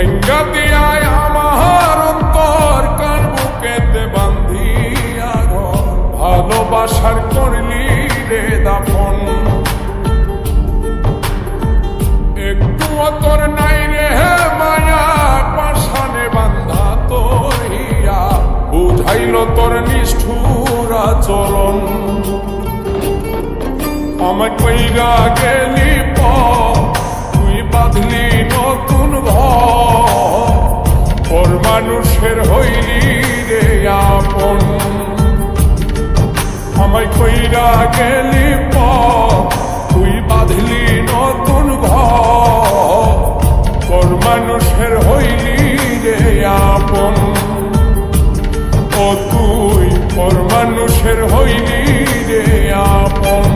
ভাঙ্গা দিয়ায় আমার অন্তর কার বুকেতে বান্ধিয়া ঘর ভালোবাসার করলি রে দাফন একটু তোর নাই রে মায়া পাশানে বান্ধা তোর হিয়া বুঝাইল তোর নিষ্ঠুর আচরণ আমার কইরা গেলি তুই বাঁধলি নতুন ঘর মানুষের হইলি রে আপন আমায় কইরা গেলি তুই বাঁধলি নতুন ঘর মানুষের হইলি রে আপন ও তুই পর মানুষের হইলি রে আপন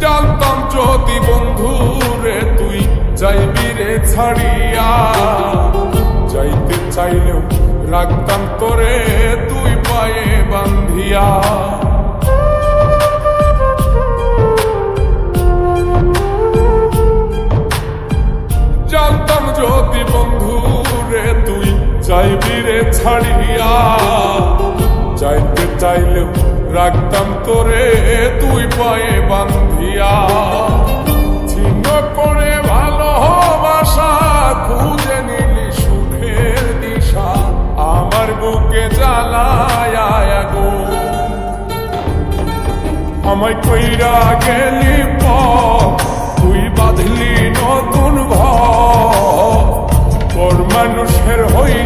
জানতাম যদি বন্ধু রে তুই যাইবি রে ছাড়িয়া যাইতে চাইলেও রাখতাম তোরে তুই পায়ে বান্ধিয়া জানতাম যদি বন্ধু রে তুই যাইবি রে ছাড়িয়া যাইতে চাইলেও রাখতাম তোরে তুই পায়ে বান্ধিয়া ছিন্ন করে ভালোবাসা খুঁজে নিলি সুখের দিশা আমার বুকে জ্বালায় গো আমায় কইরা গেলি তুই বাঁধলি নতুন ঘর মানুষের হই